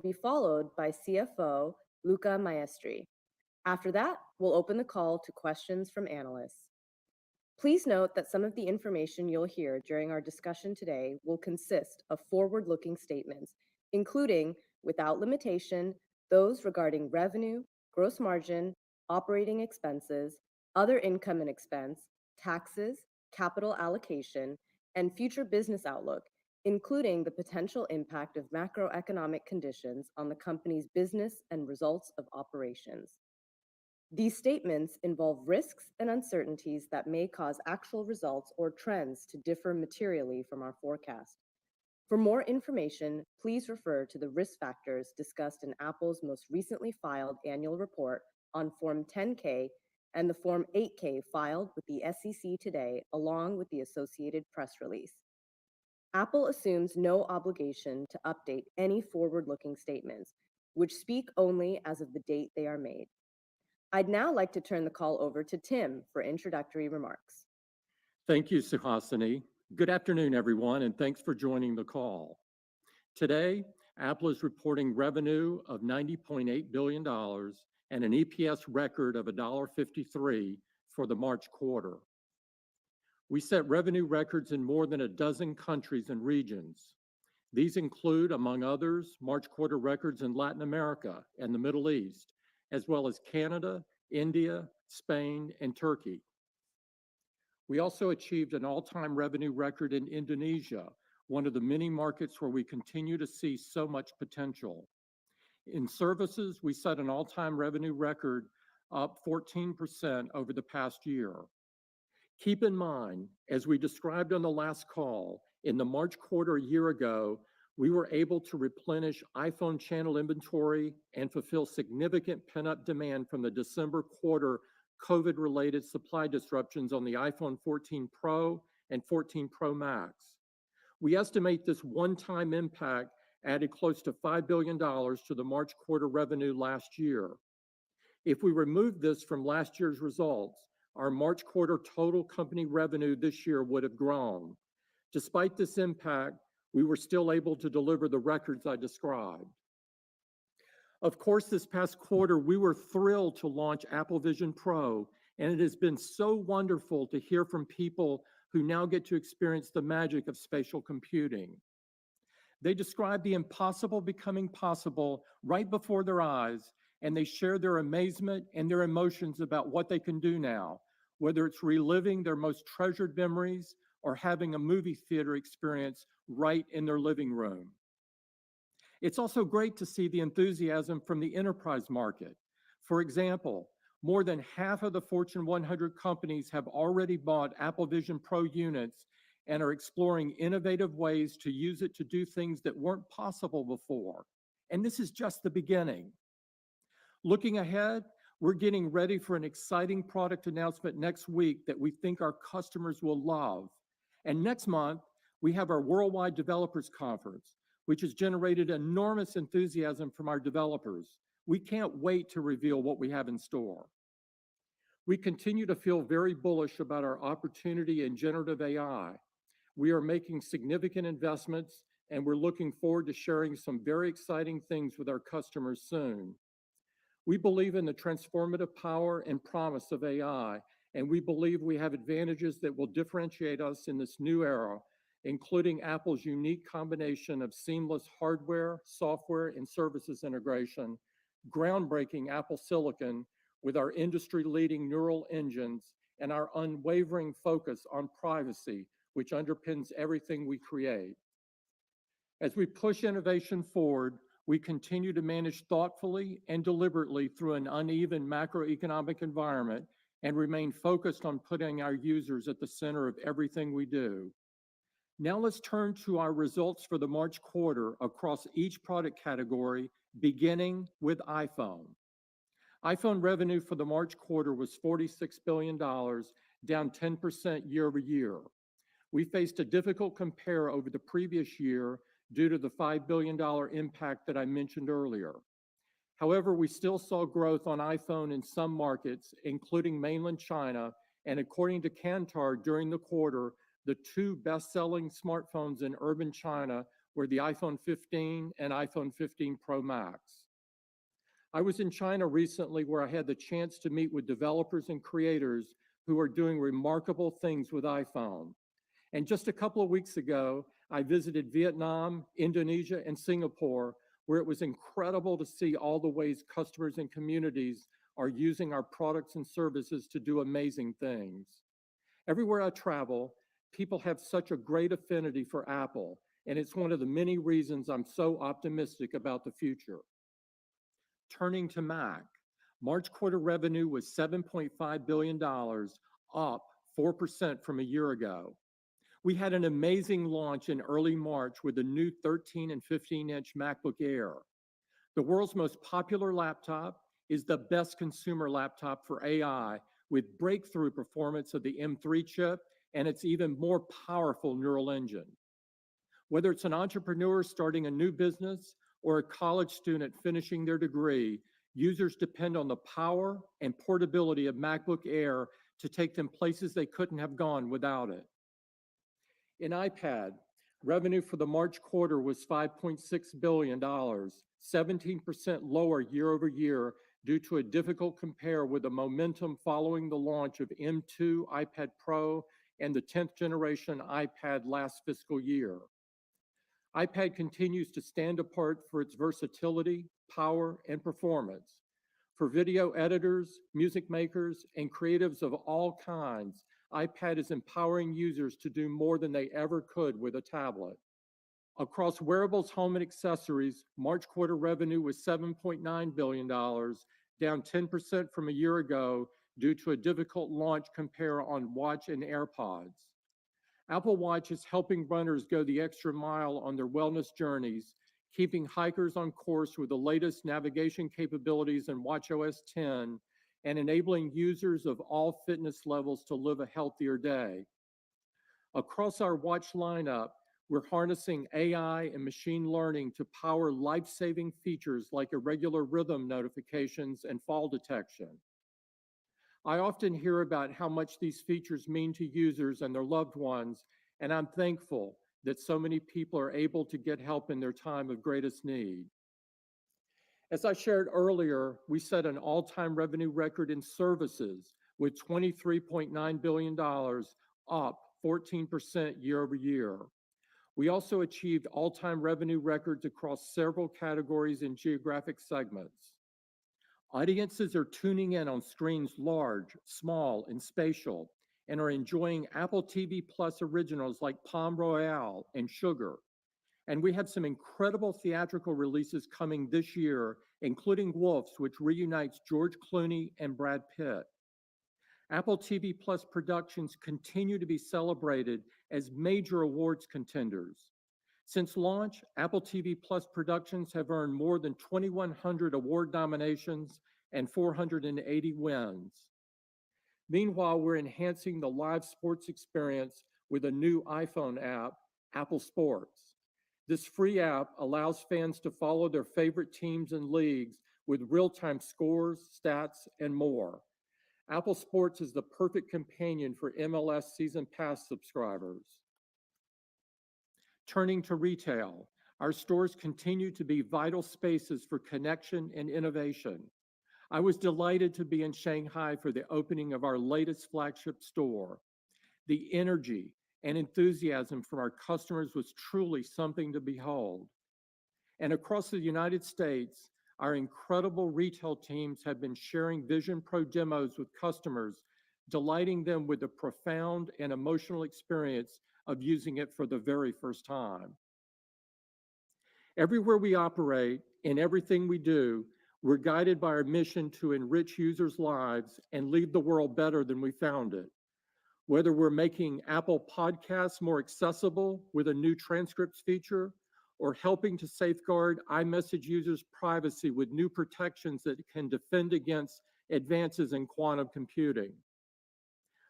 be followed by CFO Luca Maestri. After that, we'll open the call to questions from analysts. Please note that some of the information you'll hear during our discussion today will consist of forward-looking statements, including, without limitation, those regarding revenue, gross margin, operating expenses, other income and expense, taxes, capital allocation, and future business outlook, including the potential impact of macroeconomic conditions on the company's business and results of operations. These statements involve risks and uncertainties that may cause actual results or trends to differ materially from our forecast. For more information, please refer to the risk factors discussed in Apple's most recently filed annual report on Form 10-K and the Form 8-K filed with the SEC today, along with the associated press release. Apple assumes no obligation to update any forward-looking statements, which speak only as of the date they are made. I'd now like to turn the call over to Tim for introductory remarks. Thank you, Suhasini. Good afternoon, everyone, and thanks for joining the call. Today, Apple is reporting revenue of $90.8 billion and an EPS record of $1.53 for the March quarter. We set revenue records in more than a dozen countries and regions. These include, among others, March quarter records in Latin America and the Middle East, as well as Canada, India, Spain, and Turkey. We also achieved an all-time revenue record in Indonesia, one of the many markets where we continue to see so much potential. In services, we set an all-time revenue record, up 14% over the past year. Keep in mind, as we described on the last call, in the March quarter a year ago, we were able to replenish iPhone channel inventory and fulfill significant pent-up demand from the December quarter COVID-related supply disruptions on the iPhone 14 Pro and 14 Pro Max. We estimate this one-time impact added close to $5 billion to the March quarter revenue last year. If we remove this from last year's results, our March quarter total company revenue this year would have grown. Despite this impact, we were still able to deliver the records I described. Of course, this past quarter, we were thrilled to launch Apple Vision Pro, and it has been so wonderful to hear from people who now get to experience the magic of spatial computing. They describe the impossible becoming possible right before their eyes, and they share their amazement and their emotions about what they can do now, whether it's reliving their most treasured memories or having a movie theater experience right in their living room. It's also great to see the enthusiasm from the enterprise market. For example, more than half of the Fortune 100 companies have already bought Apple Vision Pro units and are exploring innovative ways to use it to do things that weren't possible before. And this is just the beginning. Looking ahead, we're getting ready for an exciting product announcement next week that we think our customers will love. And next month, we have our Worldwide Developers Conference, which has generated enormous enthusiasm from our developers. We can't wait to reveal what we have in store. We continue to feel very bullish about our opportunity in generative AI. We are making significant investments, and we're looking forward to sharing some very exciting things with our customers soon. We believe in the transformative power and promise of AI, and we believe we have advantages that will differentiate us in this new era, including Apple's unique combination of seamless hardware, software, and services integration, groundbreaking Apple silicon with our industry-leading neural engines, and our unwavering focus on privacy, which underpins everything we create. As we push innovation forward, we continue to manage thoughtfully and deliberately through an uneven macroeconomic environment and remain focused on putting our users at the center of everything we do. Now let's turn to our results for the March quarter across each product category, beginning with iPhone. iPhone revenue for the March quarter was $46 billion, down 10% year over year. We faced a difficult compare over the previous year due to the $5 billion impact that I mentioned earlier. However, we still saw growth on iPhone in some markets, including mainland China, and according to Kantar, during the quarter, the two best-selling smartphones in urban China were the iPhone 15 and iPhone 15 Pro Max. I was in China recently where I had the chance to meet with developers and creators who are doing remarkable things with iPhone. And just a couple of weeks ago, I visited Vietnam, Indonesia, and Singapore, where it was incredible to see all the ways customers and communities are using our products and services to do amazing things. Everywhere I travel, people have such a great affinity for Apple, and it's one of the many reasons I'm so optimistic about the future. Turning to Mac, March quarter revenue was $7.5 billion, up 4% from a year ago. We had an amazing launch in early March with the new 13 and 15-inch MacBook Air. The world's most popular laptop is the best consumer laptop for AI with breakthrough performance of the M3 chip and its even more powerful neural engine. Whether it's an entrepreneur starting a new business or a college student finishing their degree, users depend on the power and portability of MacBook Air to take them places they couldn't have gone without it. In iPad, revenue for the March quarter was $5.6 billion, 17% lower year over year due to a difficult compare with the momentum following the launch of M2 iPad Pro and the 10th generation iPad last fiscal year. iPad continues to stand apart for its versatility, power, and performance. For video editors, music makers, and creatives of all kinds, iPad is empowering users to do more than they ever could with a tablet. Across wearables, home, and accessories, March quarter revenue was $7.9 billion, down 10% from a year ago due to a difficult launch compare on Watch and AirPods. Apple Watch is helping runners go the extra mile on their wellness journeys, keeping hikers on course with the latest navigation capabilities in watchOS 10, and enabling users of all fitness levels to live a healthier day. Across our watch lineup, we're harnessing AI and machine learning to power life-saving features like irregular rhythm notifications and fall detection. I often hear about how much these features mean to users and their loved ones, and I'm thankful that so many people are able to get help in their time of greatest need. As I shared earlier, we set an all-time revenue record in services with $23.9 billion, up 14% year over year. We also achieved all-time revenue records across several categories and geographic segments. Audiences are tuning in on screens large, small, and spatial, and are enjoying Apple TV Plus originals like Palm Royale and Sugar. And we have some incredible theatrical releases coming this year, including Wolves, which reunites George Clooney and Brad Pitt. Apple TV Plus productions continue to be celebrated as major awards contenders. Since launch, Apple TV Plus productions have earned more than 2,100 award nominations and 480 wins. Meanwhile, we're enhancing the live sports experience with a new iPhone app, Apple Sports. This free app allows fans to follow their favorite teams and leagues with real-time scores, stats, and more. Apple Sports is the perfect companion for MLS Season Pass subscribers. Turning to retail, our stores continue to be vital spaces for connection and innovation. I was delighted to be in Shanghai for the opening of our latest flagship store. The energy and enthusiasm from our customers was truly something to behold. And across the United States, our incredible retail teams have been sharing Vision Pro demos with customers, delighting them with the profound and emotional experience of using it for the very first time. Everywhere we operate, in everything we do, we're guided by our mission to enrich users' lives and leave the world better than we found it. Whether we're making Apple Podcasts more accessible with a new transcripts feature, or helping to safeguard iMessage users' privacy with new protections that can defend against advances in quantum computing.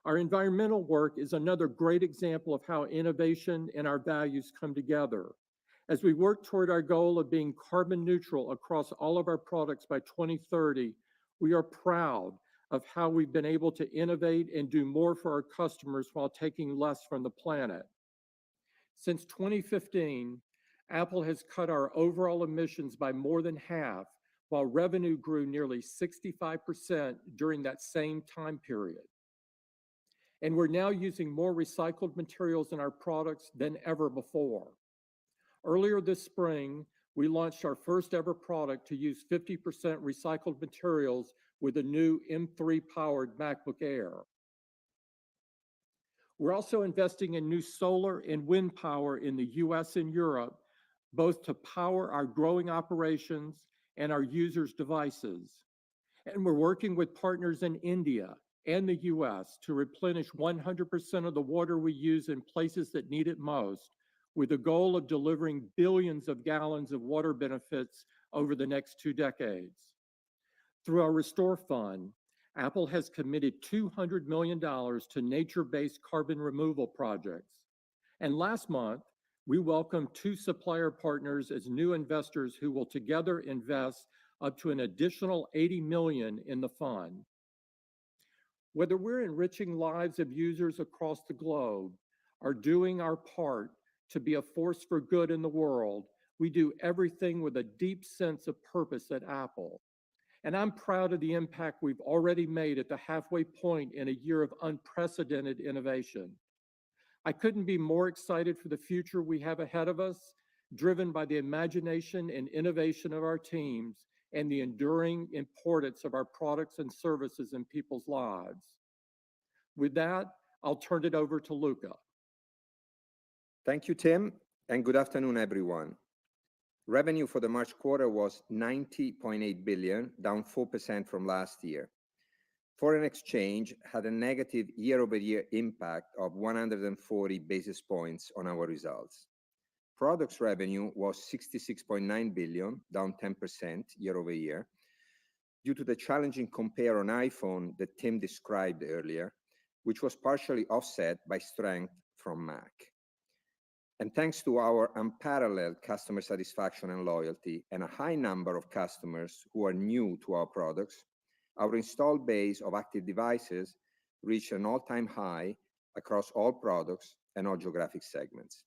Our environmental work is another great example of how innovation and our values come together. As we work toward our goal of being carbon neutral across all of our products by 2030, we are proud of how we've been able to innovate and do more for our customers while taking less from the planet. Since 2015, Apple has cut our overall emissions by more than half, while revenue grew nearly 65% during that same time period. And we're now using more recycled materials in our products than ever before. Earlier this spring, we launched our first ever product to use 50% recycled materials with a new M3-powered MacBook Air. We're also investing in new solar and wind power in the US and Europe, both to power our growing operations and our users' devices. And we're working with partners in India and the US to replenish 100% of the water we use in places that need it most, with the goal of delivering billions of gallons of water benefits over the next 2 decades. Through our Restore Fund, Apple has committed $200 million to nature-based carbon removal projects. And last month, we welcomed 2 supplier partners as new investors who will together invest up to an additional $80 million in the fund. Whether we're enriching lives of users across the globe or doing our part to be a force for good in the world, we do everything with a deep sense of purpose at Apple. And I'm proud of the impact we've already made at the halfway point in a year of unprecedented innovation. I couldn't be more excited for the future we have ahead of us, driven by the imagination and innovation of our teams and the enduring importance of our products and services in people's lives. With that, I'll turn it over to Luca. Thank you, Tim, and good afternoon, everyone. Revenue for the March quarter was $90.8 billion, down 4% from last year. Foreign exchange had a negative year-over-year impact of 140 basis points on our results. Products revenue was $66.9 billion, down 10% year-over-year, due to the challenging compare on iPhone that Tim described earlier, which was partially offset by strength from Mac. And thanks to our unparalleled customer satisfaction and loyalty and a high number of customers who are new to our products, our installed base of active devices reached an all-time high across all products and all geographic segments.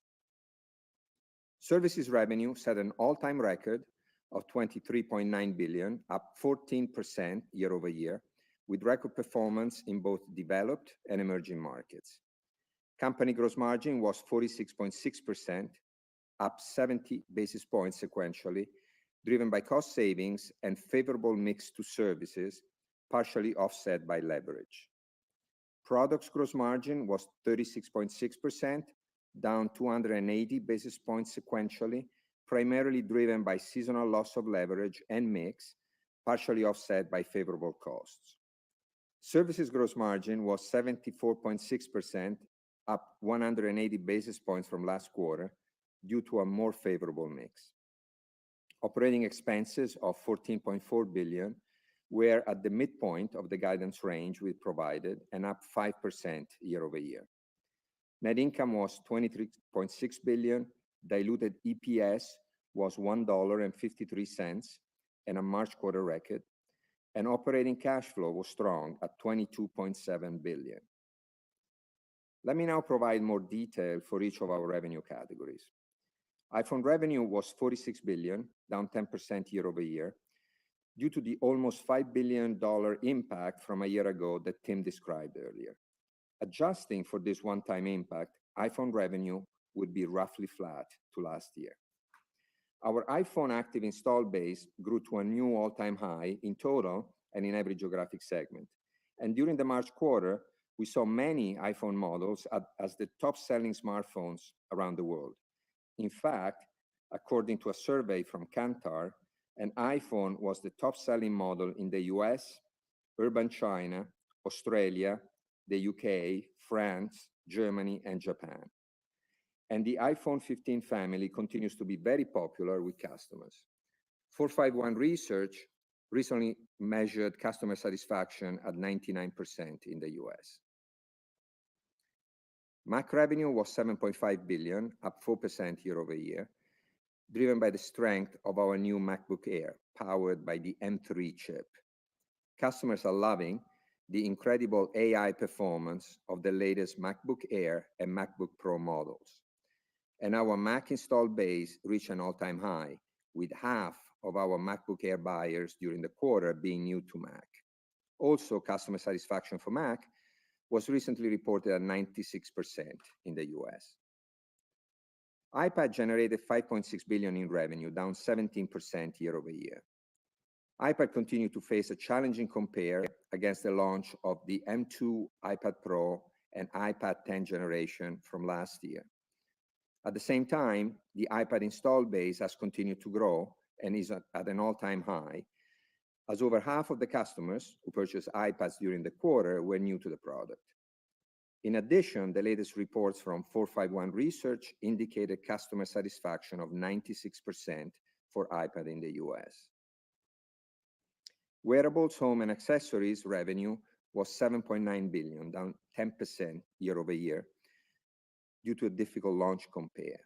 Services revenue set an all-time record of $23.9 billion, up 14% year-over-year, with record performance in both developed and emerging markets. Company gross margin was 46.6%, up 70 basis points sequentially, driven by cost savings and favorable mix to services, partially offset by leverage. Products gross margin was 36.6%, down 280 basis points sequentially, primarily driven by seasonal loss of leverage and mix, partially offset by favorable costs. Services gross margin was 74.6%, up 180 basis points from last quarter due to a more favorable mix. Operating expenses of $14.4 billion were at the midpoint of the guidance range we provided and up 5% year-over-year. Net income was $23.6 billion, diluted EPS was $1.53 and a March quarter record, and operating cash flow was strong at $22.7 billion. Let me now provide more detail for each of our revenue categories. iPhone revenue was $46 billion, down 10% year-over-year, due to the almost $5 billion impact from a year ago that Tim described earlier. Adjusting for this one-time impact, iPhone revenue would be roughly flat to last year. Our iPhone active installed base grew to a new all-time high in total and in every geographic segment. And during the March quarter, we saw many iPhone models as the top-selling smartphones around the world. In fact, according to a survey from Kantar, an iPhone was the top-selling model in the US, urban China, Australia, the UK, France, Germany, and Japan. And the iPhone 15 family continues to be very popular with customers. 451 Research recently measured customer satisfaction at 99% in the US. Mac revenue was $7.5 billion, up 4% year-over-year, driven by the strength of our new MacBook Air, powered by the M3 chip. Customers are loving the incredible AI performance of the latest MacBook Air and MacBook Pro models. and our Mac installed base reached an all-time high, with half of our MacBook Air buyers during the quarter being new to Mac. Also, customer satisfaction for Mac was recently reported at 96% in the US. iPad generated $5.6 billion in revenue, down 17% year over year. iPad continued to face a challenging compare against the launch of the M2 iPad Pro and iPad 10 generation from last year. At the same time, the iPad install base has continued to grow and is at an all-time high, as over half of the customers who purchased iPads during the quarter were new to the product. In addition, the latest reports from 451 Research indicated customer satisfaction of 96% for iPad in the US. Wearables, home, and accessories revenue was $7.9 billion, down 10% year over year due to a difficult launch compare.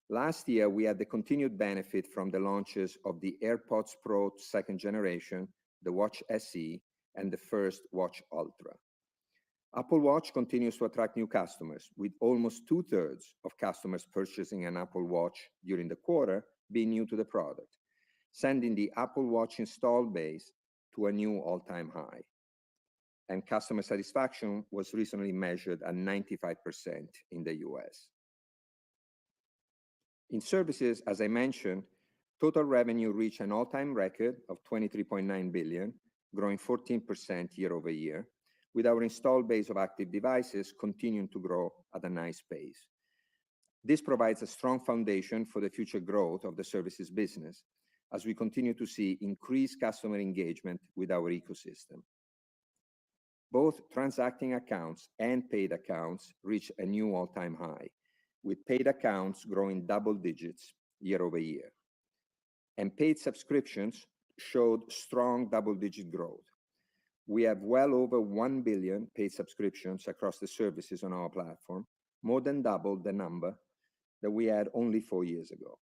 Last year, we had the continued benefit from the launches of the AirPods Pro 2nd generation, the Watch SE, and the first Watch Ultra. Apple Watch continues to attract new customers, with almost 2/3 of customers purchasing an Apple Watch during the quarter being new to the product, sending the Apple Watch install base to a new all-time high. And customer satisfaction was recently measured at 95% in the US. In services, as I mentioned, total revenue reached an all-time record of $23.9 billion, growing 14% year over year, with our installed base of active devices continuing to grow at a nice pace. This provides a strong foundation for the future growth of the services business as we continue to see increased customer engagement with our ecosystem. Both transacting accounts and paid accounts reached a new all-time high, with paid accounts growing double digits year over year. And paid subscriptions showed strong double-digit growth. We have well over 1 billion paid subscriptions across the services on our platform, more than double the number that we had only 4 years ago.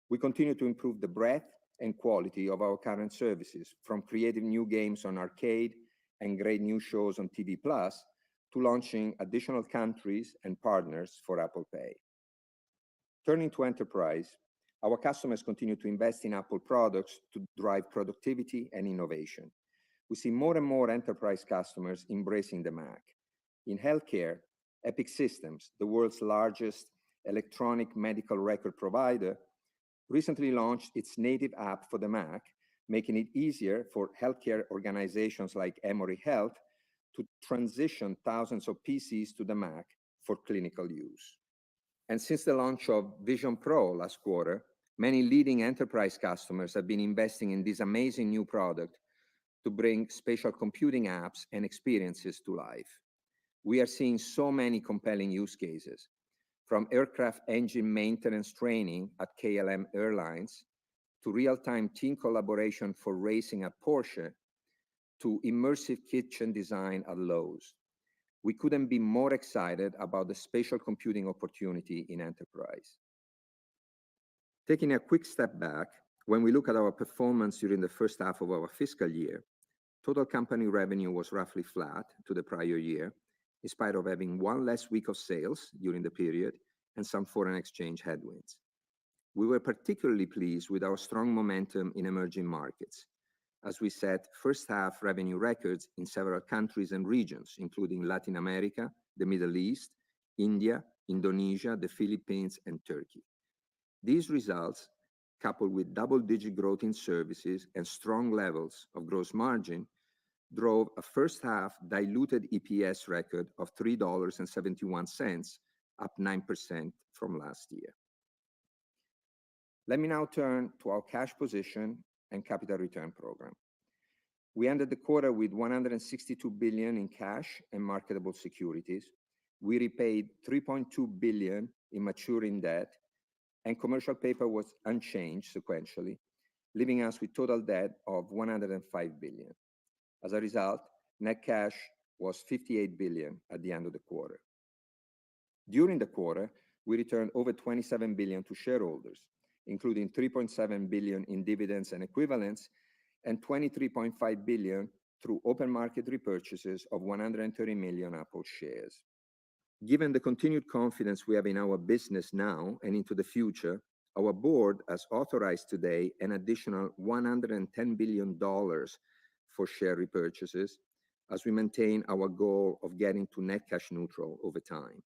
We continue to improve the breadth and quality of our current services, from creating new games on arcade and great new shows on TV Plus, to launching additional countries and partners for Apple Pay. Turning to enterprise, our customers continue to invest in Apple products to drive productivity and innovation. We see more and more enterprise customers embracing the Mac. In healthcare, Epic Systems, the world's largest electronic medical record provider, recently launched its native app for the Mac, making it easier for healthcare organizations like Emory Health to transition thousands of PCs to the Mac for clinical use. And since the launch of Vision Pro last quarter, many leading enterprise customers have been investing in this amazing new product to bring spatial computing apps and experiences to life. We are seeing so many compelling use cases, from aircraft engine maintenance training at KLM Airlines, to real-time team collaboration for racing at Porsche, to immersive kitchen design at Lowe's. We couldn't be more excited about the spatial computing opportunity in enterprise. Taking a quick step back, when we look at our performance during the first half of our fiscal year, total company revenue was roughly flat to the prior year, in spite of having one less week of sales during the period and some foreign exchange headwinds. We were particularly pleased with our strong momentum in emerging markets, as we set first half revenue records in several countries and regions, including Latin America, the Middle East, India, Indonesia, the Philippines, and Turkey. These results, coupled with double-digit growth in services and strong levels of gross margin, drove a first half diluted EPS record of $3.71, up 9% from last year. Let me now turn to our cash position and capital return program. We ended the quarter with $162 billion in cash and marketable securities. We repaid $3.2 billion in maturing debt, and commercial paper was unchanged sequentially, leaving us with total debt of $105 billion. As a result, net cash was $58 billion at the end of the quarter. During the quarter, we returned over $27 billion to shareholders, including $3.7 billion in dividends and equivalents, and $23.5 billion through open market repurchases of 130 million Apple shares. Given the continued confidence we have in our business now and into the future, our board has authorized today an additional $110 billion for share repurchases as we maintain our goal of getting to net cash neutral over time.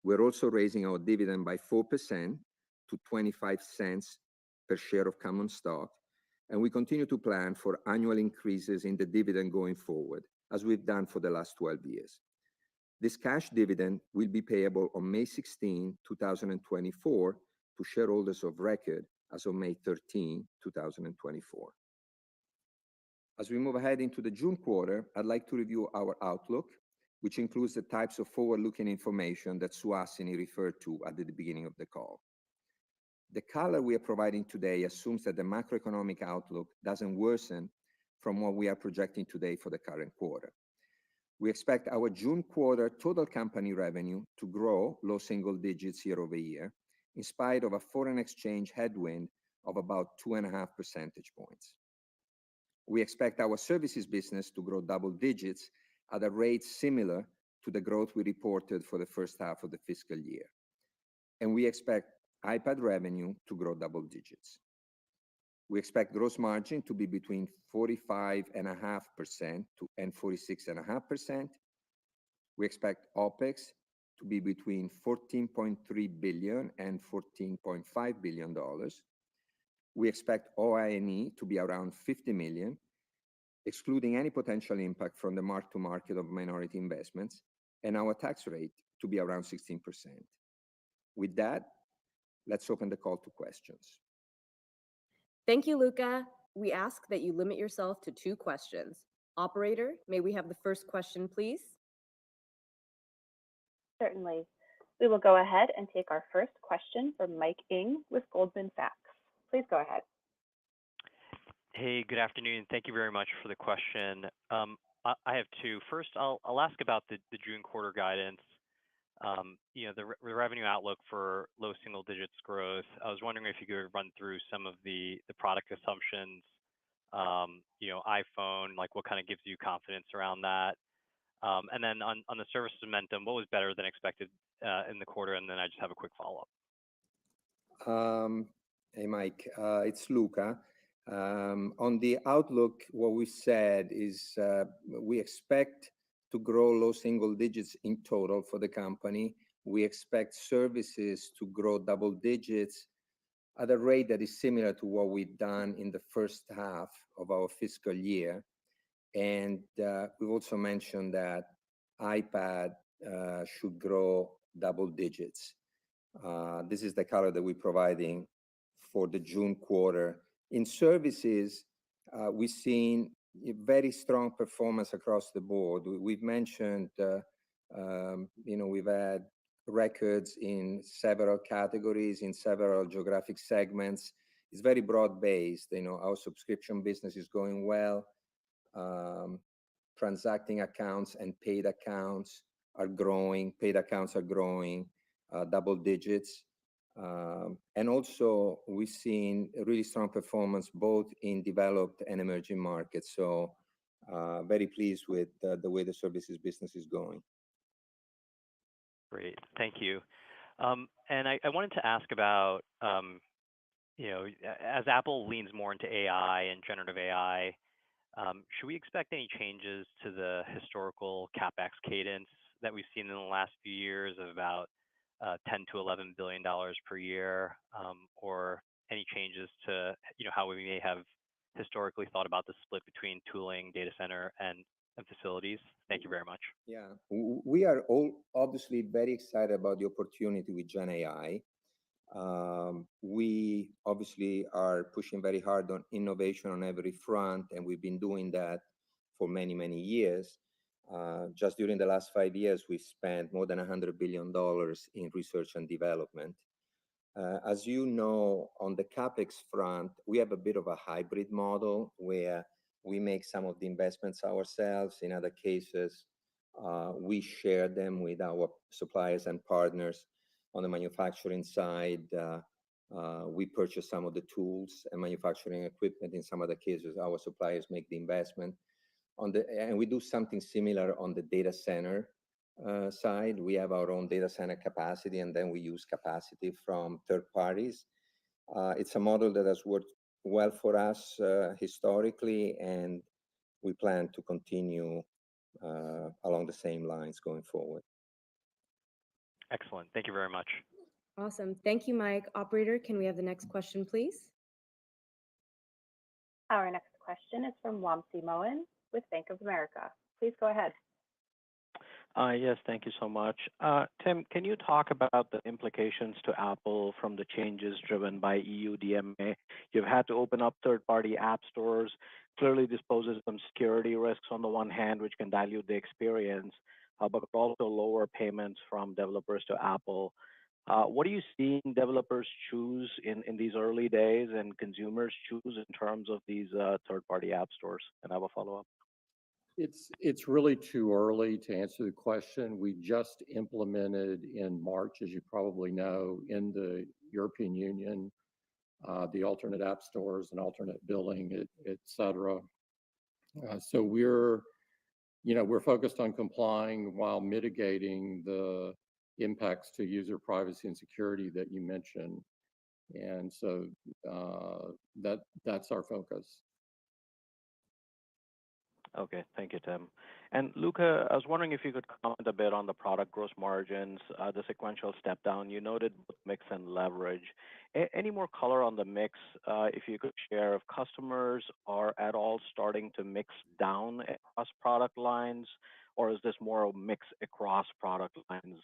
We're also raising our dividend by 4% to 25 cents per share of common stock, and we continue to plan for annual increases in the dividend going forward, as we've done for the last 12 years. This cash dividend will be payable on May 16, 2024, to shareholders of record as of May 13, 2024. As we move ahead into the June quarter, I'd like to review our outlook, which includes the types of forward-looking information that Suhasini referred to at the beginning of the call. The color we are providing today assumes that the macroeconomic outlook doesn't worsen from what we are projecting today for the current quarter. We expect our June quarter total company revenue to grow low single digits year over year, in spite of a foreign exchange headwind of about 2.5 percentage points. We expect our services business to grow double digits at a rate similar to the growth we reported for the first half of the fiscal year. And we expect iPad revenue to grow double digits. We expect gross margin to be between 45.5% and 46.5%. We expect OpEx to be between $14.3 billion and $14.5 billion. We expect OI&E to be around $50 million, excluding any potential impact from the mark-to-market of minority investments, and our tax rate to be around 16%. With that, let's open the call to questions. Thank you, Luca. We ask that you limit yourself to 2 questions. Operator, may we have the first question, please? Certainly. We will go ahead and take our first question from Mike Ng with Goldman Sachs. Please go ahead. Hey, good afternoon. Thank you very much for the question. I have 2. First, I'll ask about the June quarter guidance. The revenue outlook for low single digits growth. I was wondering if you could run through some of the product assumptions, iPhone, like what kind of gives you confidence around that? And then on the services momentum, what was better than expected in the quarter? And then I just have a quick follow-up. Hey, Mike, it's Luca. On the outlook, what we said is we expect to grow low single digits in total for the company. We expect services to grow double digits at a rate that is similar to what we've done in the first half of our fiscal year. And we've also mentioned that iPad should grow double digits. This is the color that we're providing for the June quarter. In services, we've seen a very strong performance across the board. We've mentioned, we've had records in several categories, in several geographic segments. It's very broad-based. Our subscription business is going well. Transacting accounts and paid accounts are growing. Paid accounts are growing double digits. And also, we've seen a really strong performance both in developed and emerging markets. So very pleased with the way the services business is going. Great. Thank you. And I wanted to ask about, as Apple leans more into AI and generative AI, should we expect any changes to the historical CapEx cadence that we've seen in the last few years of about $10 to $11 billion per year, or any changes to how we may have historically thought about the split between tooling, data center, and facilities? Thank you very much. Yeah, we are all obviously very excited about the opportunity with Gen AI. We obviously are pushing very hard on innovation on every front, and we've been doing that for many, many years. Just during the last 5 years, we spent more than $100 billion in research and development. As you know, on the CapEx front, we have a bit of a hybrid model where we make some of the investments ourselves. In other cases, we share them with our suppliers and partners. On the manufacturing side, we purchase some of the tools and manufacturing equipment. In some other cases, our suppliers make the investment. And we do something similar on the data center side. We have our own data center capacity, and then we use capacity from third parties. It's a model that has worked well for us historically, and we plan to continue along the same lines going forward. Excellent. Thank you very much. Awesome. Thank you, Mike. Operator, can we have the next question, please? Our next question is from Wamsi Mohan with Bank of America. Please go ahead. Yes, thank you so much. Tim, can you talk about the implications to Apple from the changes driven by EU DMA? You've had to open up third-party app stores. Clearly, this poses some security risks on the one hand, which can dilute the experience, but also lower payments from developers to Apple. What are you seeing developers choose in these early days and consumers choose in terms of these third-party app stores? And I have a follow-up. It's really too early to answer the question. We just implemented in March, as you probably know, in the European Union, the alternate app stores and alternate billing, et cetera. So we're focused on complying while mitigating the impacts to user privacy and security that you mentioned. And so that's our focus. Okay, thank you, Tim. And Luca, I was wondering if you could comment a bit on the product gross margins, the sequential step down. You noted both mix and leverage. Any more color on the mix, if you could share, if customers are at all starting to mix down across product lines, or is this more a mix across product lines?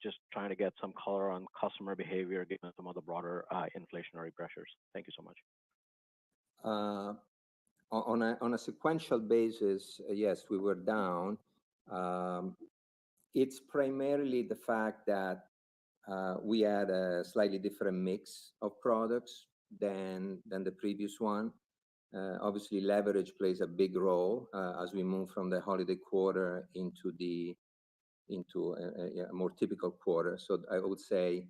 Just trying to get some color on customer behavior given some of the broader inflationary pressures. Thank you so much. On a sequential basis, yes, we were down. It's primarily the fact that we had a slightly different mix of products than the previous one. Obviously, leverage plays a big role as we move from the holiday quarter into a more typical quarter. So I would say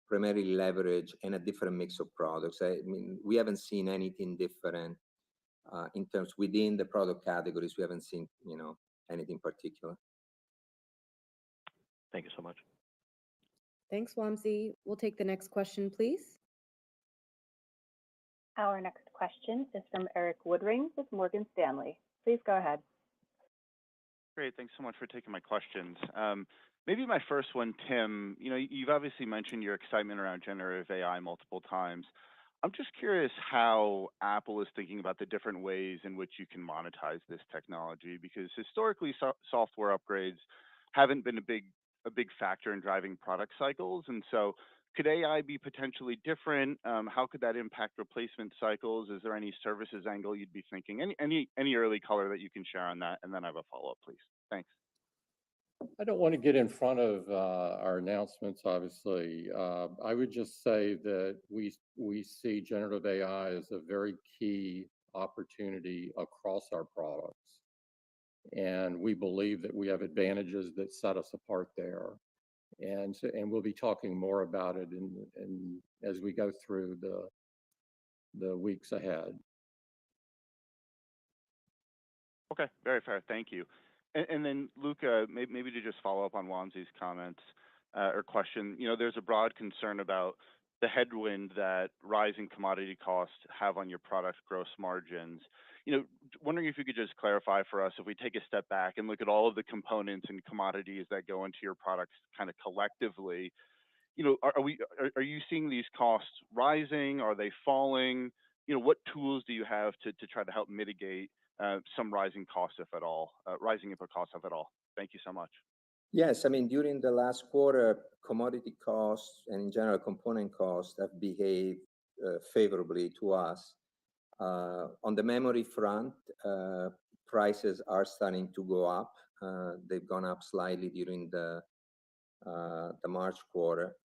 primarily leverage and a different mix of products. I mean, we haven't seen anything different. In terms within the product categories, we haven't seen, anything particular. Thank you so much. Thanks, Wamsi. We'll take the next question, please. Our next question is from Eric Woodring with Morgan Stanley. Please go ahead. Great. Thanks so much for taking my questions. Maybe my first one, Tim, you've obviously mentioned your excitement around generative AI multiple times. I'm just curious how Apple is thinking about the different ways in which you can monetize this technology, because historically software upgrades haven't been a big factor in driving product cycles. And so could AI be potentially different? How could that impact replacement cycles? Is there any services angle you'd be thinking? Any early color that you can share on that? And then I have a follow-up, please. Thanks. I don't want to get in front of our announcements, obviously. I would just say that we see generative AI as a very key opportunity across our products. And we believe that we have advantages that set us apart there. And we'll be talking more about it as we go through the weeks ahead. Okay, very fair. Thank you. And then, Luca, maybe to just follow up on Wamsi's comments or question, there's a broad concern about the headwind that rising commodity costs have on your product gross margins. Wondering if you could just clarify for us, if we take a step back and look at all of the components and commodities that go into your products kind of collectively, are you seeing these costs rising? Are they falling? What tools do you have to try to help mitigate some rising costs, if at all, rising input costs, if at all? Thank you so much. Yes, I mean, during the last quarter, commodity costs and in general component costs have behaved favorably to us. On the memory front, prices are starting to go up. They've gone up slightly during the March quarter.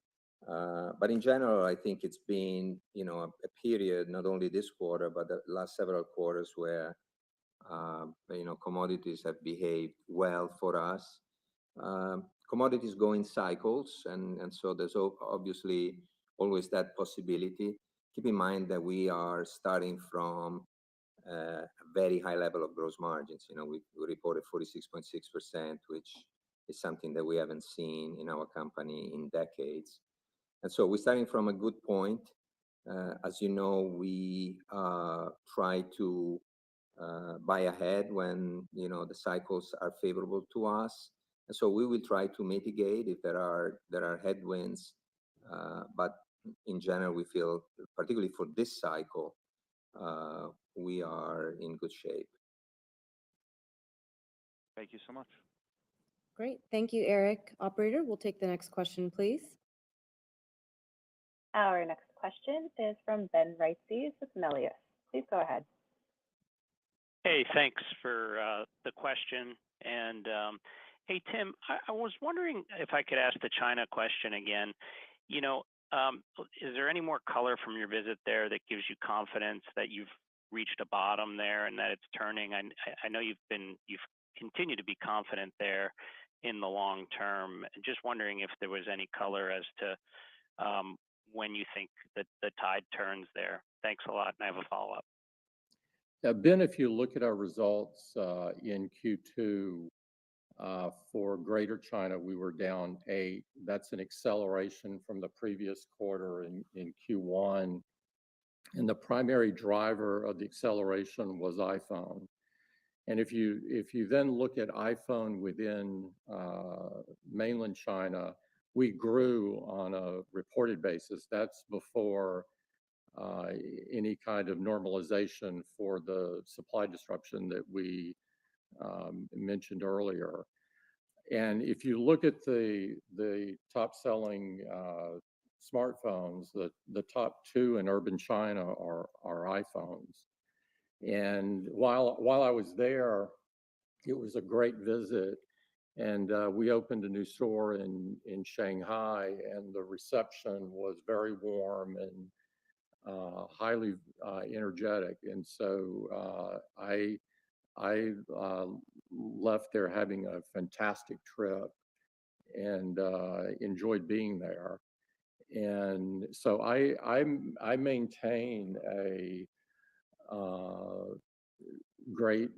But in general, I think it's been, a period, not only this quarter, but the last several quarters where commodities have behaved well for us. Commodities go in cycles, and so there's obviously always that possibility. Keep in mind that we are starting from a very high level of gross margins. We reported 46.6%, which is something that we haven't seen in our company in decades. And so we're starting from a good point. As you know, we try to buy ahead when the cycles are favorable to us, and so we will try to mitigate if there are headwinds. But in general, we feel, particularly for this cycle, we are in good shape. Thank you so much. Great. Thank you, Eric. Operator, we'll take the next question, please. Our next question is from Ben Reitzes with Melius. Please go ahead. Hey, thanks for the question. And hey, Tim, I was wondering if I could ask the China question again. Is there any more color from your visit there that gives you confidence that you've reached a bottom there and that it's turning? I know you've continued to be confident there in the long term. Just wondering if there was any color as to when you think that the tide turns there. Thanks a lot, and I have a follow-up. Ben, if you look at our results in Q2 for Greater China, we were down 8. That's an acceleration from the previous quarter in Q1. And the primary driver of the acceleration was iPhone. And if you then look at iPhone within mainland China, we grew on a reported basis. That's before any kind of normalization for the supply disruption that we mentioned earlier. And if you look at the top-selling smartphones, the top 2 in urban China are iPhones. And while I was there, it was a great visit. And we opened a new store in Shanghai, and the reception was very warm and highly energetic. And so I left there having a fantastic trip and enjoyed being there. And so I maintain a great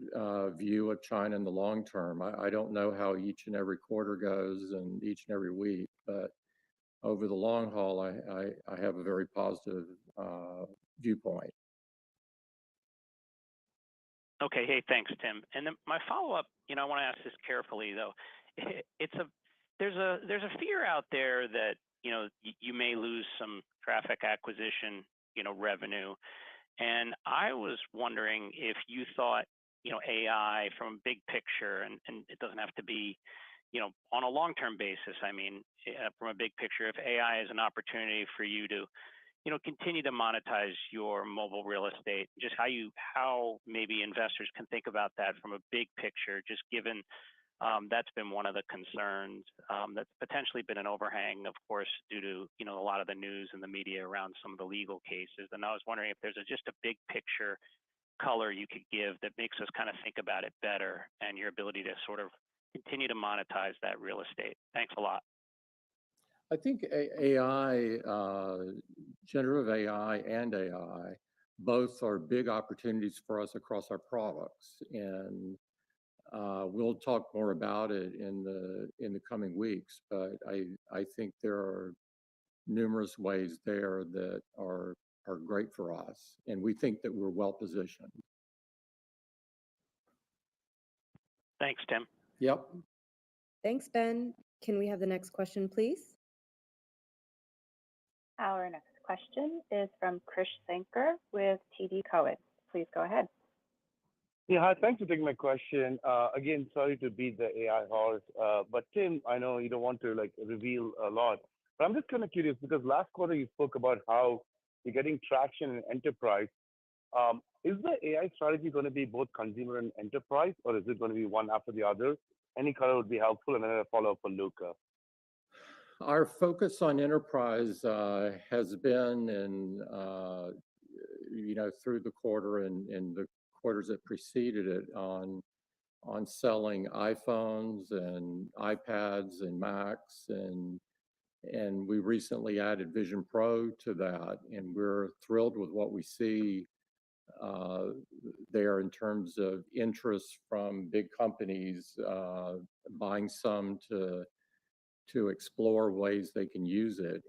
view of China in the long term. I don't know how each and every quarter goes and each and every week, but over the long haul, I have a very positive viewpoint. Okay, hey, thanks, Tim. And then my follow-up, I want to ask this carefully though. There's a fear out there that you may lose some traffic acquisition revenue, and I was wondering if you thought AI from a big picture, and it doesn't have to be on a long-term basis. I mean, from a big picture, if AI is an opportunity for you to continue to monetize your mobile real estate, just how maybe investors can think about that from a big picture, just given that's been one of the concerns that's potentially been an overhang, of course, due to a lot of the news and the media around some of the legal cases. And I was wondering if there's just a big picture color you could give that makes us kind of think about it better and your ability to sort of continue to monetize that real estate. Thanks a lot. I think AI, generative AI and AI, both are big opportunities for us across our products. And we'll talk more about it in the coming weeks, but I think there are numerous ways there that are great for us, and we think that we're well positioned. Thanks, Tim. Yep. Thanks, Ben. Can we have the next question, please? Our next question is from Krish Sankar with TD Cowen. Please go ahead. Yeah, hi, thanks for taking my question. Again, sorry to beat the AI horse, but Tim, I know you don't want to reveal a lot, but I'm just kind of curious because last quarter you spoke about how you're getting traction in enterprise. Is the AI strategy going to be both consumer and enterprise, or is it going to be one after the other? Any color would be helpful, and then a follow-up for Luca. Our focus on enterprise has been, through the quarter and the quarters that preceded it, on selling iPhones and iPads and Macs, and we recently added Vision Pro to that, and we're thrilled with what we see there in terms of interest from big companies buying some to explore ways they can use it.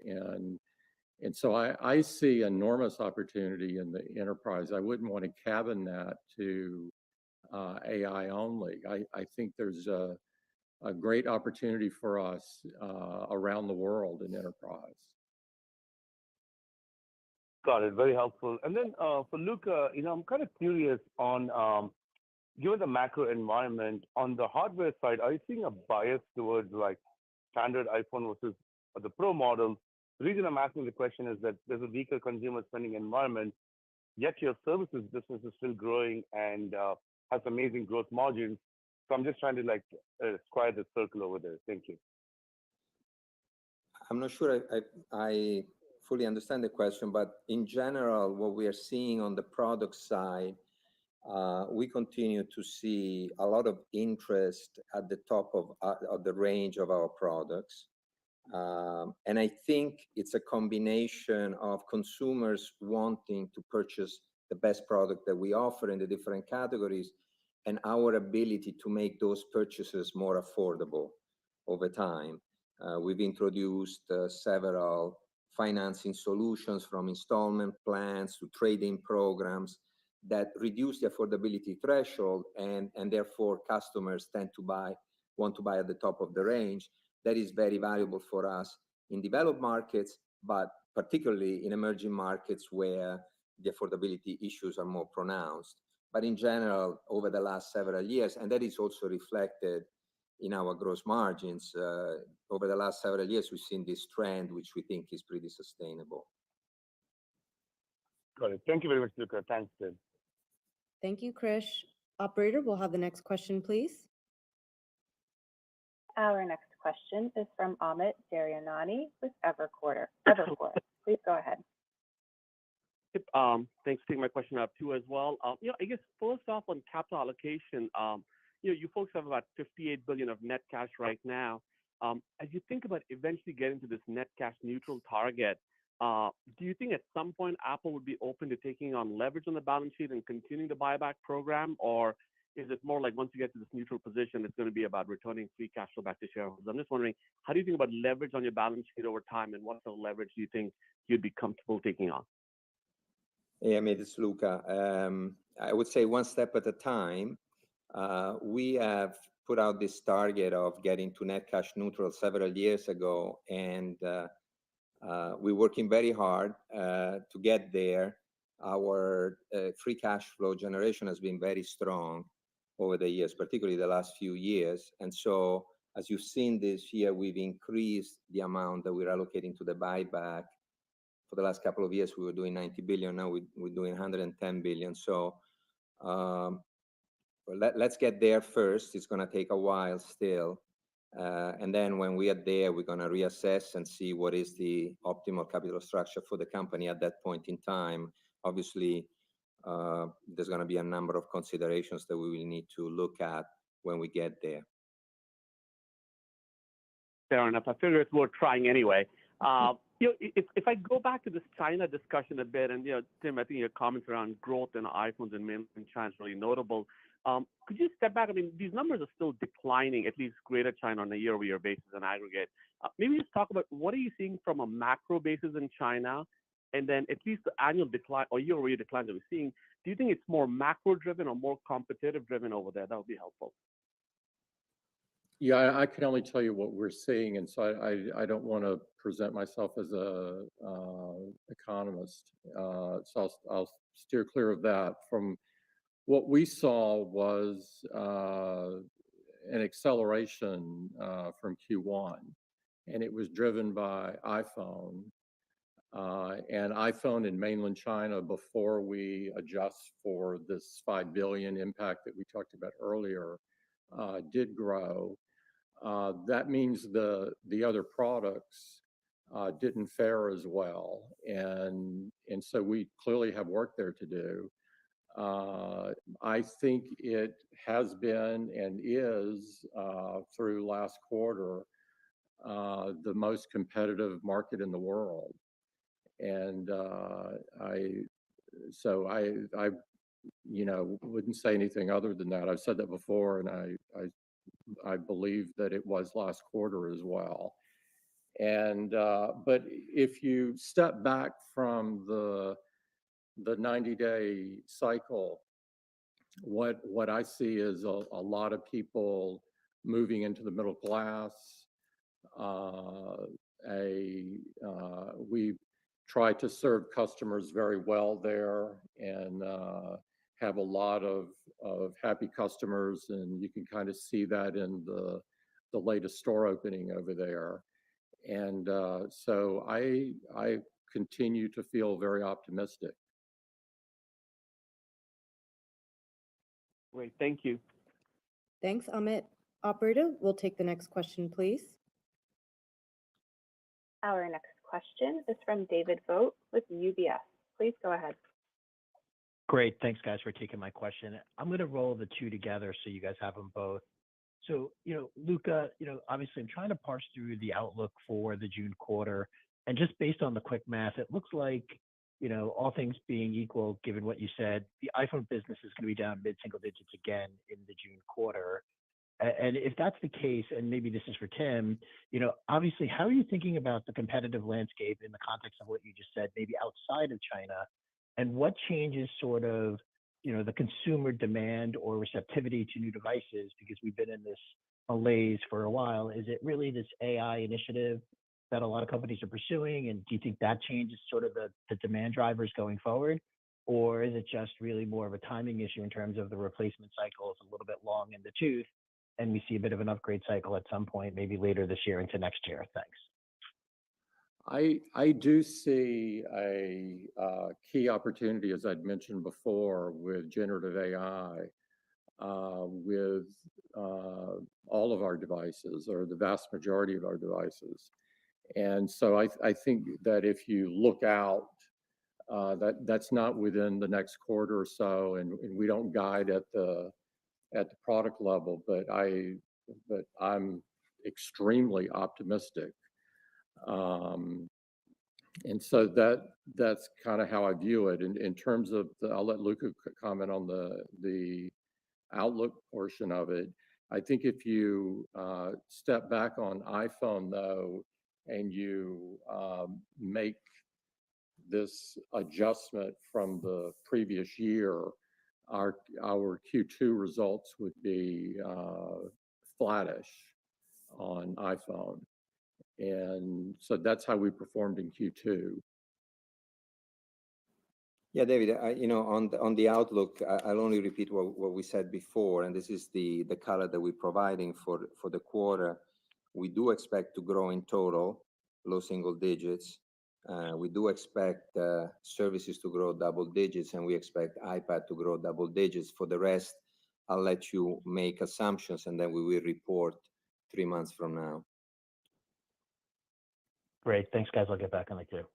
And so I see enormous opportunity in the enterprise. I wouldn't want to cabin that to AI only. I think there's a great opportunity for us around the world in enterprise. Got it. Very helpful. And then for Luca, I'm kind of curious on, given the macro environment, on the hardware side, are you seeing a bias towards like standard iPhone versus the Pro model? The reason I'm asking the question is that there's a weaker consumer spending environment, yet your services business is still growing and has amazing growth margins. So I'm just trying to like square the circle over there. Thank you. I'm not sure I fully understand the question, but in general, what we are seeing on the product side, we continue to see a lot of interest at the top of the range of our products. And I think it's a combination of consumers wanting to purchase the best product that we offer in the different categories and our ability to make those purchases more affordable over time. We've introduced several financing solutions, from installment plans to trade-in programs, that reduce the affordability threshold, and therefore customers want to buy at the top of the range. That is very valuable for us in developed markets, but particularly in emerging markets where the affordability issues are more pronounced. But in general, over the last several years, and that is also reflected in our gross margins, over the last several years, we've seen this trend, which we think is pretty sustainable. Got it. Thank you very much, Luca. Thanks, Tim. Thank you, Krish. Operator, we'll have the next question, please. Our next question is from Amit Daryanani with Evercore. Please go ahead. Thanks for taking my question up too as well. I guess first off on capital allocation, you folks have about $58 billion of net cash right now. As you think about eventually getting to this net cash neutral target, do you think at some point Apple would be open to taking on leverage on the balance sheet and continuing the buyback program? Or is it more like once you get to this neutral position, it's going to be about returning free cash flow back to shareholders? I'm just wondering, how do you think about leverage on your balance sheet over time, and what sort of leverage do you think you'd be comfortable taking on? Yeah, it's Luca. I would say one step at a time. We have put out this target of getting to net cash neutral several years ago, and we're working very hard to get there. Our free cash flow generation has been very strong over the years, particularly the last few years. And so, as you've seen this year, we've increased the amount that we're allocating to the buyback. For the last couple of years, we were doing 90 billion. Now we're doing 110 billion. So let's get there first. It's going to take a while still. And then when we are there, we're going to reassess and see what is the optimal capital structure for the company at that point in time. Obviously, there's going to be a number of considerations that we will need to look at when we get there. Fair enough. I figure it's worth trying anyway. If I go back to this China discussion a bit, and Tim, I think your comments around growth in iPhones and mainland China is really notable. Could you step back? I mean, these numbers are still declining, at least Greater China on a year-over-year basis in aggregate. Maybe just talk about what are you seeing from a macro basis in China, and then at least the annual decline or year-over-year decline that we're seeing. Do you think it's more macro-driven or more competitive-driven over there? That would be helpful. Yeah, I can only tell you what we're seeing, and so I don't want to present myself as a economist. So I'll steer clear of that. From what we saw was an acceleration from Q1, and it was driven by iPhone. And iPhone in mainland China, before we adjust for this 5 billion impact that we talked about earlier, did grow. That means the other products didn't fare as well, and so we clearly have work there to do. I think it has been and is through last quarter the most competitive market in the world, and so I wouldn't say anything other than that. I've said that before, and I believe that it was last quarter as well. And but if you step back from the 90-day cycle, what I see is a lot of people moving into the middle class. We try to serve customers very well there, and have a lot of happy customers, and you can kind of see that in the latest store opening over there. And so I continue to feel very optimistic. Great, thank you. Thanks, Amit. Operator, we'll take the next question, please. Our next question is from David Vogt with UBS. Please go ahead. Great. Thanks, guys, for taking my question. I'm going to roll the two together so you guys have them both. So, Luca, obviously I'm trying to parse through the outlook for the June quarter. And just based on the quick math, it looks like, all things being equal, given what you said, the iPhone business is going to be down mid-single digits again in the June quarter. And if that's the case, and maybe this is for Tim, obviously, how are you thinking about the competitive landscape in the context of what you just said, maybe outside of China? And what changes sort of, the consumer demand or receptivity to new devices? Because we've been in this malaise for a while. Is it really this AI initiative that a lot of companies are pursuing? And do you think that changes sort of the demand drivers going forward? Or is it just really more of a timing issue in terms of the replacement cycle is a little bit long in the tooth, and we see a bit of an upgrade cycle at some point, maybe later this year into next year? Thanks. I do see a key opportunity, as I'd mentioned before, with generative AI, with all of our devices, or the vast majority of our devices. And so I think that if you look out, that's not within the next quarter or so, and we don't guide at the product level, but I'm extremely optimistic. And so that's kind of how I view it. In terms of I'll let Luca comment on the outlook portion of it. I think if you step back on iPhone, though, and you make this adjustment from the previous year, our Q2 results would be flattish on iPhone. And so that's how we performed in Q2. Yeah, David, on the outlook, I'll only repeat what we said before, and this is the color that we're providing for the quarter. We do expect to grow in total, low single digits. We do expect services to grow double digits, and we expect iPad to grow double digits. For the rest, I'll let you make assumptions, and then we will report 3 months from now. Great. Thanks, guys. I'll get back on the queue.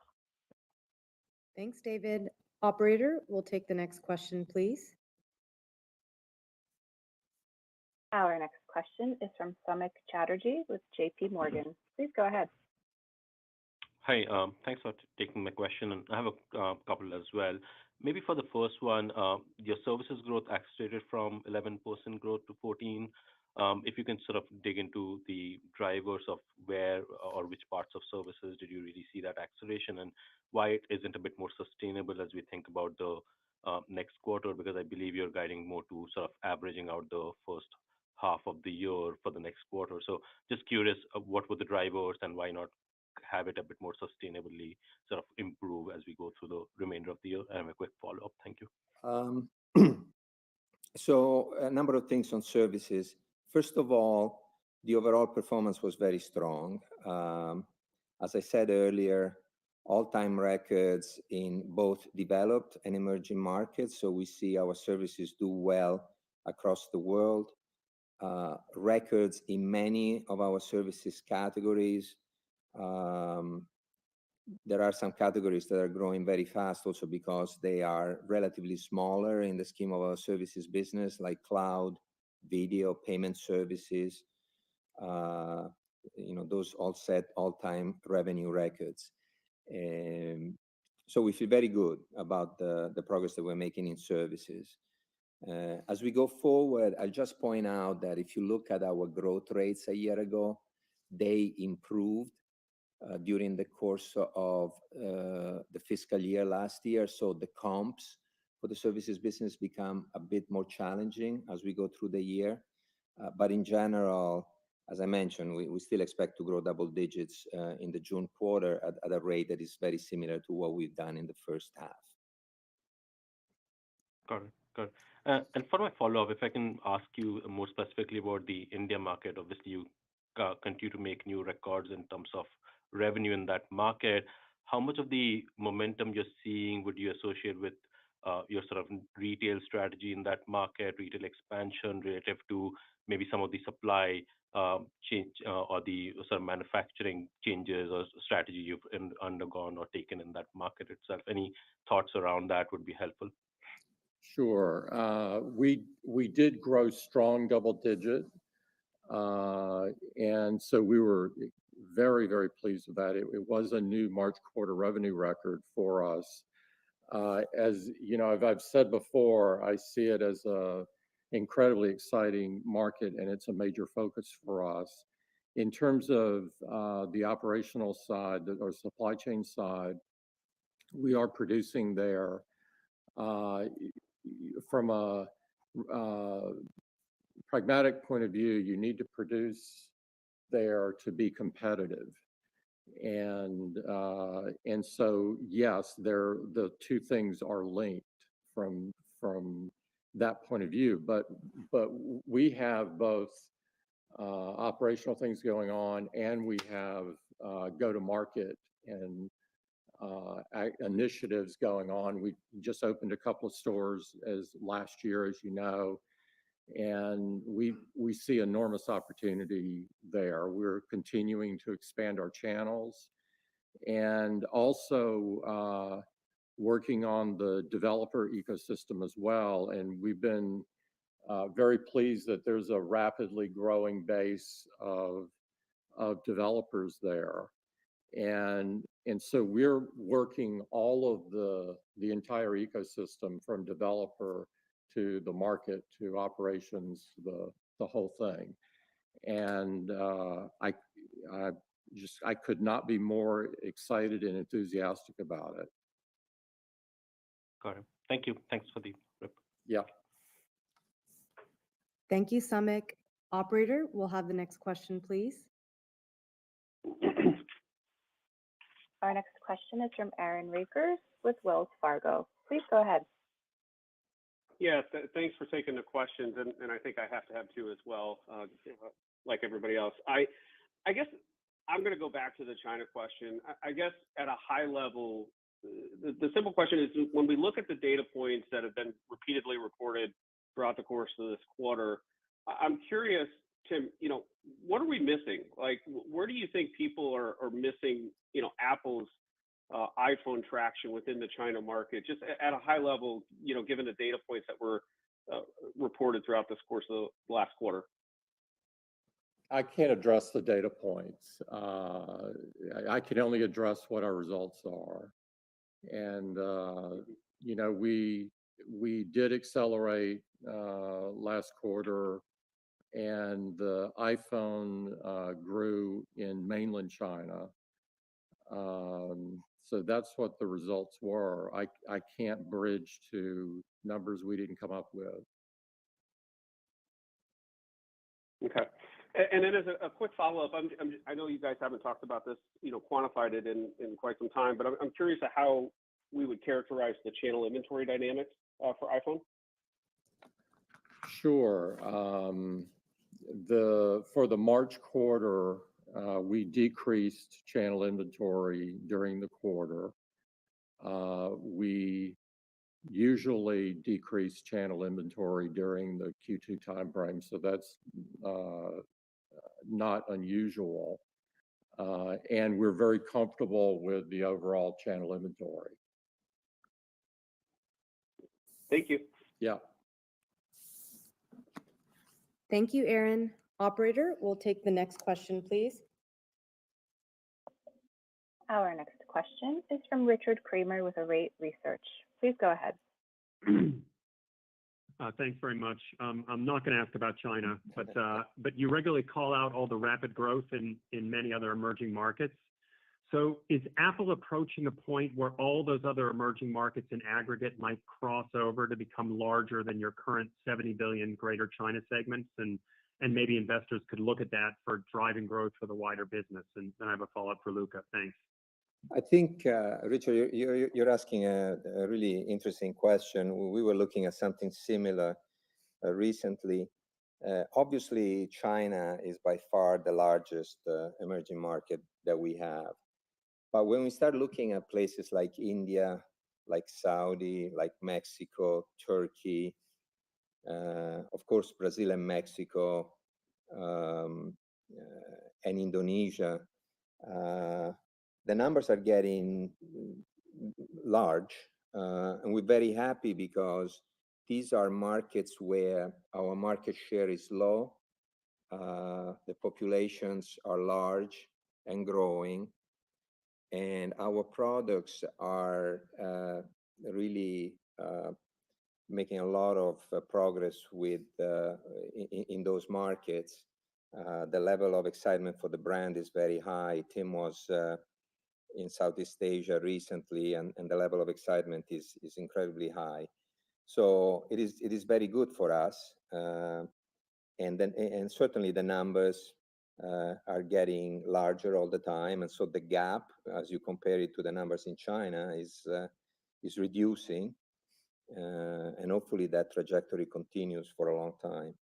Thanks, David. Operator, we'll take the next question, please. Our next question is from Samik Chatterjee with JP Morgan. Please go ahead. Hi, thanks for taking my question. And I have a couple as well. Maybe for the first one, your services growth accelerated from 11% growth to 14%. If you can sort of dig into the drivers of where or which parts of services did you really see that acceleration, and why it isn't a bit more sustainable as we think about the next quarter, because I believe you're guiding more to sort of averaging out the first half of the year for the next quarter. So just curious, what were the drivers and why not have it a bit more sustainably sort of improve as we go through the remainder of the year? I have a quick follow-up. Thank you. So a number of things on services. First of all, the overall performance was very strong. As I said earlier, all-time records in both developed and emerging markets. So we see our services do well across the world. Records in many of our services categories. There are some categories that are growing very fast also because they are relatively smaller in the scheme of our services business, like cloud, video, payment services. Those all set all-time revenue records. So we feel very good about the progress that we're making in services. As we go forward, I'll just point out that if you look at our growth rates a year ago, they improved during the course of the fiscal year last year. So the comps for the services business become a bit more challenging as we go through the year. But in general, as I mentioned, we still expect to grow double digits in the June quarter at a rate that is very similar to what we've done in the first half. Got it. Got it. And for my follow-up, if I can ask you more specifically about the India market, obviously you continue to make new records in terms of revenue in that market. How much of the momentum you're seeing would you associate with your sort of retail strategy in that market, retail expansion relative to maybe some of the supply change or the sort of manufacturing changes or strategy you've undergone or taken in that market itself? Any thoughts around that would be helpful. Sure. We did grow strong double digit. And so we were very, very pleased with that. It was a new March quarter revenue record for us. As you know, I've said before, I see it as a incredibly exciting market, and it's a major focus for us. In terms of the operational side or supply chain side, we are producing there. From a pragmatic point of view, you need to produce there to be competitive. And so, yes, the two things are linked from that point of view. But we have both operational things going on, and we have go-to-market and initiatives going on. We just opened a couple of stores last year, as you know, and we see enormous opportunity there. We're continuing to expand our channels and also working on the developer ecosystem as well. And we've been very pleased that there's a rapidly growing base of developers there. And so we're working all of the entire ecosystem from developer to the market to operations, the whole thing. And I could not be more excited and enthusiastic about it. Got it. Thank you. Thanks for the rip. Yeah. Thank you, Samik. Operator, we'll have the next question, please. Our next question is from Aaron Rakers with Wells Fargo. Please go ahead. Yeah, thanks for taking the questions, and I think I have to have two as well, like everybody else. I guess I'm going to go back to the China question. I guess at a high level, the simple question is, when we look at the data points that have been repeatedly reported throughout the course of this quarter, I'm curious, Tim, what are we missing? Like, where do you think people are missing, Apple's iPhone traction within the China market, just at a high level, given the data points that were reported throughout this course of the last quarter? I can't address the data points. I can only address what our results are. And, we did accelerate last quarter, and the iPhone grew in mainland China. So that's what the results were. I can't bridge to numbers we didn't come up with. Okay. And then as a quick follow-up, I know you guys haven't talked about this, quantified it in quite some time, but I'm curious to how we would characterize the channel inventory dynamics for iPhone. Sure. For the March quarter, we decreased channel inventory during the quarter. We usually decrease channel inventory during the Q2 timeframe, so that's not unusual. And we're very comfortable with the overall channel inventory. Thank you. Yeah. Thank you, Aaron. Operator, we'll take the next question, please. Our next question is from Richard Kramer with Arete Research. Please go ahead. Thanks very much. I'm not going to ask about China, but you regularly call out all the rapid growth in many other emerging markets. So is Apple approaching a point where all those other emerging markets in aggregate might cross over to become larger than your current 70 billion Greater China segments? And maybe investors could look at that for driving growth for the wider business. And then I have a follow-up for Luca. Thanks. I think, Richard, you're asking a really interesting question. We were looking at something similar recently. Obviously, China is by far the largest emerging market that we have. But when we start looking at places like India, like Saudi, like Mexico, Turkey, of course, Brazil and Mexico, and Indonesia, the numbers are getting large, and we're very happy because these are markets where our market share is low, the populations are large and growing, and our products are really making a lot of progress with in those markets. The level of excitement for the brand is very high. Tim was in Southeast Asia recently, and the level of excitement is incredibly high. So it is very good for us, and certainly the numbers are getting larger all the time, and so the gap, as you compare it to the numbers in China, is reducing, and hopefully that trajectory continues for a long time.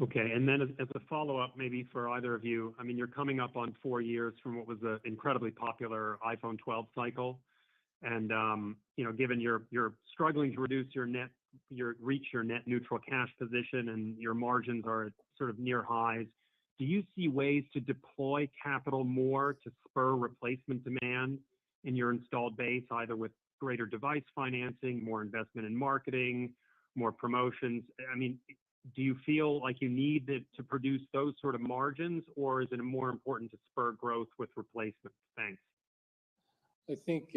Okay, and then as a follow-up, maybe for either of you, I mean, you're coming up on 4 years from what was an incredibly popular iPhone 12 cycle, and given you're struggling to reach your net neutral cash position, and your margins are at sort of near highs, do you see ways to deploy capital more to spur replacement demand in your installed base, either with greater device financing, more investment in marketing, more promotions? I mean, do you feel like you need to produce those sort of margins, or is it more important to spur growth with replacement? Thanks. I think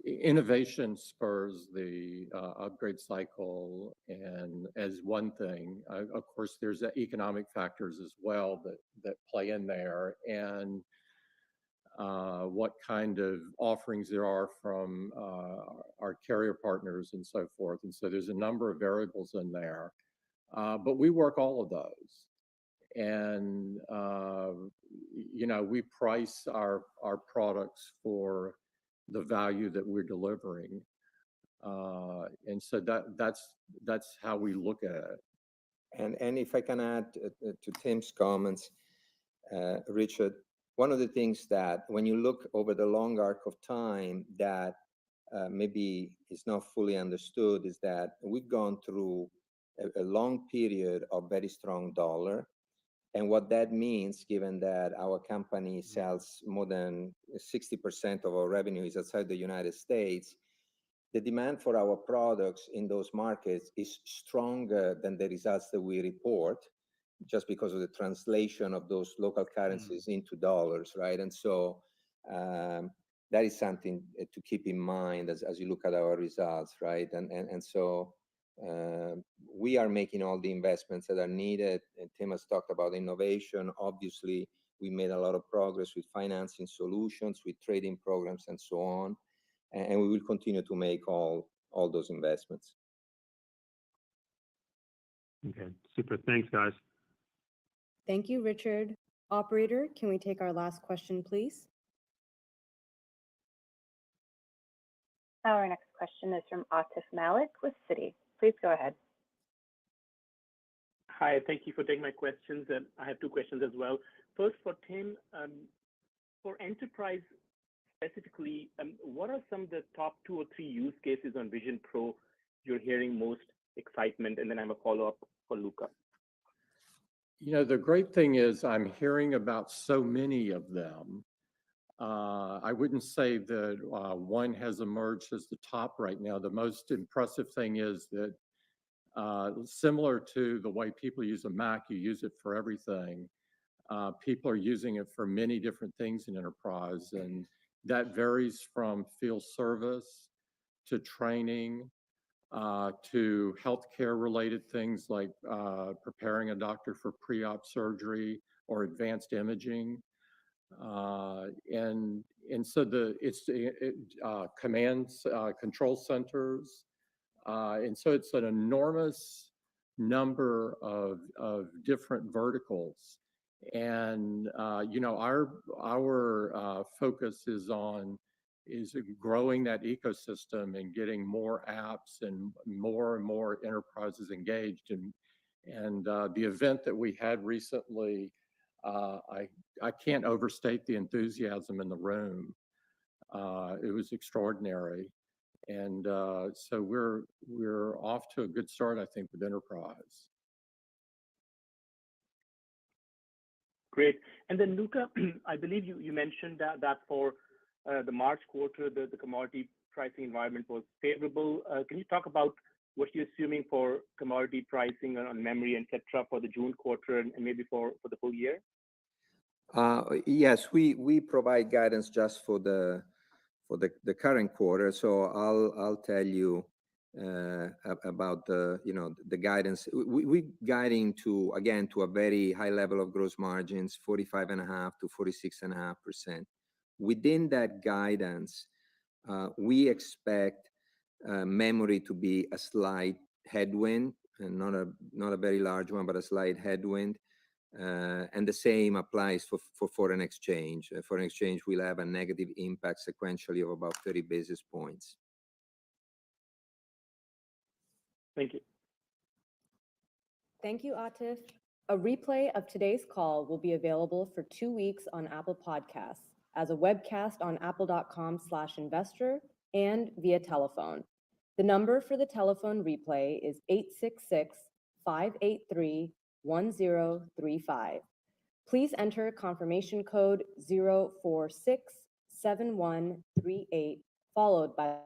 innovation spurs the upgrade cycle, and as one thing, of course, there's economic factors as well that play in there, and what kind of offerings there are from our carrier partners and so forth. And so there's a number of variables in there. But we work all of those, and we price our products for the value that we're delivering, and so that's how we look at it. And if I can add to Tim's comments, Richard, one of the things that when you look over the long arc of time that maybe is not fully understood is that we've gone through a long period of very strong dollar. And what that means, given that our company sells more than 60% of our revenue is outside the United States, the demand for our products in those markets is stronger than the results that we report, just because of the translation of those local currencies into dollars, right? And so that is something to keep in mind as you look at our results, right? And so we are making all the investments that are needed. And Tim has talked about innovation. Obviously, we made a lot of progress with financing solutions, with trading programs, and so on. And we will continue to make all those investments. Okay, super. Thanks, guys. Thank you, Richard. Operator, can we take our last question, please? Our next question is from Atif Malik with Citi. Please go ahead. Hi, thank you for taking my questions. And I have two questions as well. First, for Tim, for enterprise specifically, what are some of the top 2 or 3 use cases on Vision Pro you're hearing most excitement? And then I have a follow-up for Luca. The great thing is I'm hearing about so many of them. I wouldn't say that one has emerged as the top right now. The most impressive thing is that similar to the way people use a Mac, you use it for everything. People are using it for many different things in enterprise, and that varies from field service to training to healthcare related things like preparing a doctor for pre-op surgery or advanced imaging. And so it's commands, control centers. And so it's an enormous number of different verticals. And our focus is growing that ecosystem and getting more apps and more enterprises engaged. And the event that we had recently, I can't overstate the enthusiasm in the room. It was extraordinary. And so we're off to a good start, I think, with enterprise. Great. And then Luca, I believe you mentioned that for the March quarter, the commodity pricing environment was favorable. Can you talk about what you're assuming for commodity pricing on memory, et cetera, for the June quarter and maybe for the full year? Yes, we provide guidance just for the current quarter. So I'll tell you about the guidance. We guiding to a very high level of gross margins, 45.5 to 46.5%. Within that guidance, we expect memory to be a slight headwind, and not a very large one, but a slight headwind. And the same applies for foreign exchange. Foreign exchange will have a negative impact sequentially of about 30 basis points. Thank you. Thank you, Atif. A replay of today's call will be available for 2 weeks on Apple Podcasts, as a webcast on apple.com/investor, and via telephone. The number for the telephone replay is 866-583-1035. Please enter confirmation code 0467138, followed by